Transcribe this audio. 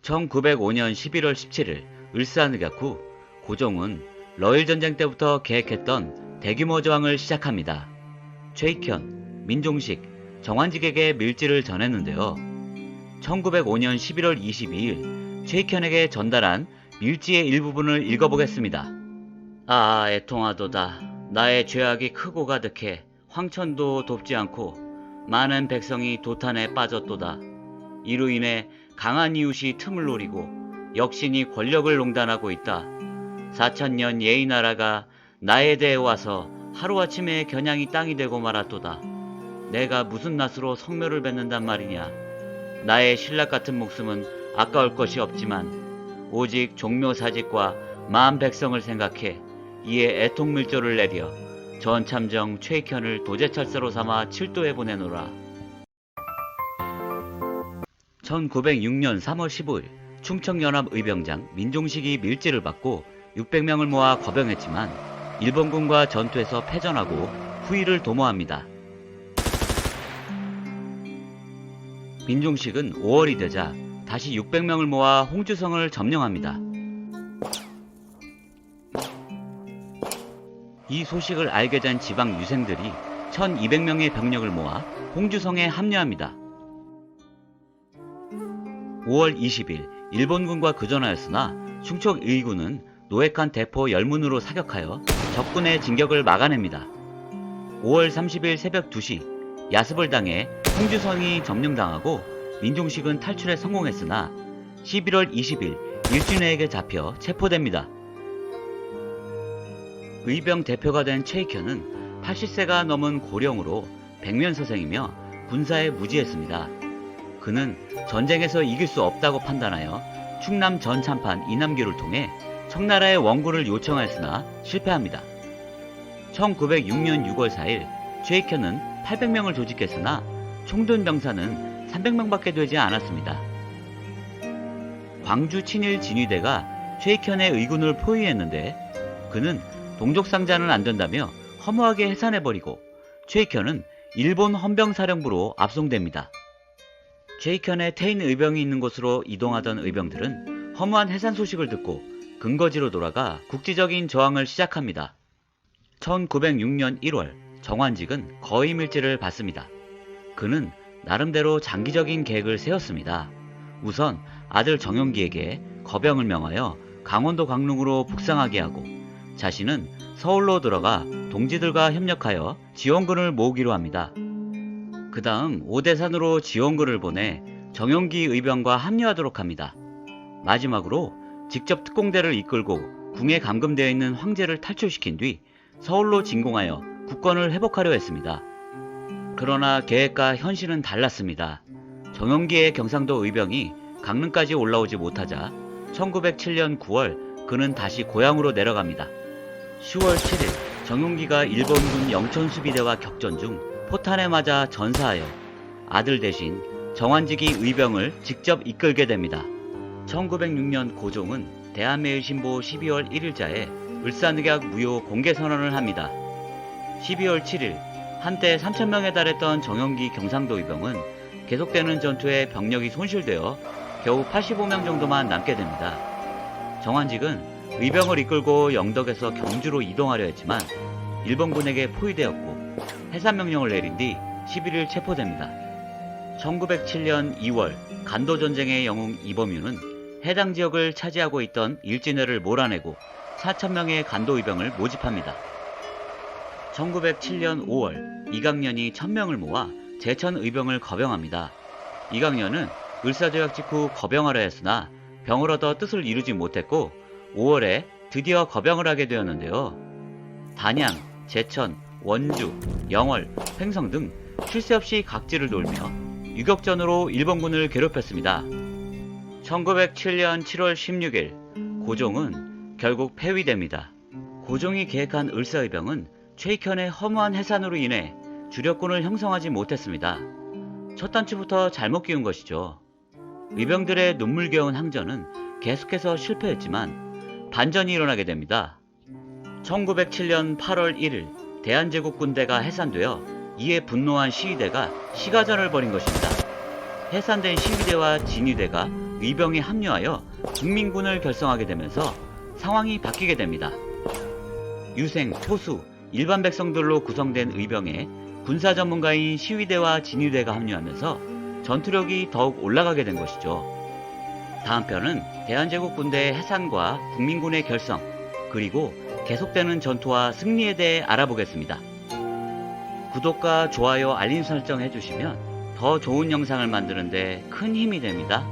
1905년 11월 17일 을사늑약 후 고종은 러일 전쟁 때부터 계획했던 대규모 저항을 시작합니다. 최익현, 민종식, 정환직에게 밀지를 전했는데요. 1905년 11월 22일 최익현에게 전달한 밀지의 일부분을 읽어보겠습니다. 아, 애통하도다. 나의 죄악이 크고 가득해 황천도 돕지 않고 많은 백성이 도탄에 빠졌도다. 이로 인해 강한 이웃이 틈을 노리고 역신이 권력을 농단하고 있다. 4000년 예의 나라가 나에 대해 와서 하루아침에 겨냥이 땅이 되고 말았도다. 내가 무슨 낯으로 성묘를 뱉는단 말이냐. 나의 신락 같은 목숨은 아까울 것이 없지만 오직 종묘사직과 마음 백성을 생각해 이에 애통밀조를 내려 전참정 최익현을 도제찰사로 삼아 칠도에 보내노라. 1906년 3월 15일 충청연합의병장 민종식이 밀지를 받고 600명을 모아 거병했지만 일본군과 전투에서 패전하고 후위를 도모합니다. 민종식은 5월이 되자 다시 600명을 모아 홍주성을 점령합니다. 이 소식을 알게 된 지방 유생들이 1200명의 병력을 모아 홍주성에 합류합니다. 5월 20일 일본군과 교전하였으나 충청 의군은 노획한 대포 열문으로 사격하여 적군의 진격을 막아냅니다. 5월 30일 새벽 2시 야습을 당해 홍주성이 점령당하고 민종식은 탈출에 성공했으나 11월 20일 일진회에게 잡혀 체포됩니다. 의병 대표가 된 최익현은 80세가 넘은 고령으로 백면서생이며 군사에 무지했습니다. 그는 전쟁에서 이길 수 없다고 판단하여 충남 전참판 이남규를 통해 청나라의 원군을 요청하였으나 실패합니다. 1906년 6월 4일 최익현은 800명을 조직했으나 총든 병사는 300명밖에 되지 않았습니다. 광주 친일 진위대가 최익현의 의군을 포위했는데 그는 동족상자는 안된다며 허무하게 해산해버리고 최익현은 일본 헌병사령부로 압송됩니다. 최익현의 태인 의병이 있는 곳으로 이동하던 의병들은 허무한 해산 소식을 듣고 근거지로 돌아가 국지적인 저항을 시작합니다. 1906년 1월 정환직은 거의밀지를 받습니다. 그는 나름대로 장기적인 계획을 세웠습니다. 우선 아들 정영기에게 거병을 명하여 강원도 강릉으로 북상하게 하고 자신은 서울로 들어가 동지들과 협력하여 지원군을 모으기로 합니다. 그 다음 오대산으로 지원군을 보내 정영기 의병과 합류하도록 합니다. 마지막으로 직접 특공대를 이끌고 궁에 감금되어 있는 황제를 탈출시킨 뒤 서울로 진공하여 국권을 회복하려 했습니다. 그러나 계획과 현실은 달랐습니다. 정영기의 경상도 의병이 강릉까지 올라오지 못하자 1907년 9월 그는 다시 고향으로 내려갑니다. 10월 7일 정용기가 일본군 영천수비대와 격전 중 포탄에 맞아 전사하여 아들 대신 정환직이 의병을 직접 이끌게 됩니다. 1906년 고종은 대한매일신보 12월 1일자에 을사늑약 무효 공개선언을 합니다. 12월 7일 한때 3,000명에 달했던 정영기 경상도 의병은 계속되는 전투에 병력이 손실되어 겨우 85명 정도만 남게 됩니다. 정환직은 의병을 이끌고 영덕에서 경주로 이동하려 했지만 일본군에게 포위되었고 해산명령을 내린 뒤 11일 체포됩니다. 1907년 2월 간도전쟁의 영웅 이범유는 해당 지역을 차지하고 있던 일진회를 몰아내고 4,000명의 간도의병을 모집합니다. 1907년 5월 이강년이 1,000명을 모아 제천 의병을 거병합니다. 이강년은 을사조약 직후 거병하려 했으나 병을 얻어 뜻을 이루지 못했고 5월에 드디어 거병을 하게 되었는데요. 단양, 제천, 원주, 영월, 횡성 등 쉴 새 없이 각지를 돌며 유격전으로 일본군을 괴롭혔습니다. 1907년 7월 16일 고종은 결국 패위됩니다. 고종이 계획한 을사의병은 최익현의 허무한 해산으로 인해 주력군을 형성하지 못했습니다. 첫 단추부터 잘못 끼운 것이죠. 의병들의 눈물겨운 항전은 계속해서 실패했지만 반전이 일어나게 됩니다. 1907년 8월 1일 대한제국군대가 해산되어 이에 분노한 시위대가 시가전을 벌인 것입니다. 해산된 시위대와 진위대가 의병에 합류하여 국민군을 결성하게 되면서 상황이 바뀌게 됩니다. 유생, 포수, 일반 백성들로 구성된 의병에 군사 전문가인 시위대와 진위대가 합류하면서 전투력이 더욱 올라가게 된 것이죠. 다음 편은 대한제국 군대의 해산과 국민군의 결성, 그리고 계속되는 전투와 승리에 대해 알아보겠습니다. 구독과 좋아요, 알림 설정 해주시면 더 좋은 영상을 만드는데 큰 힘이 됩니다.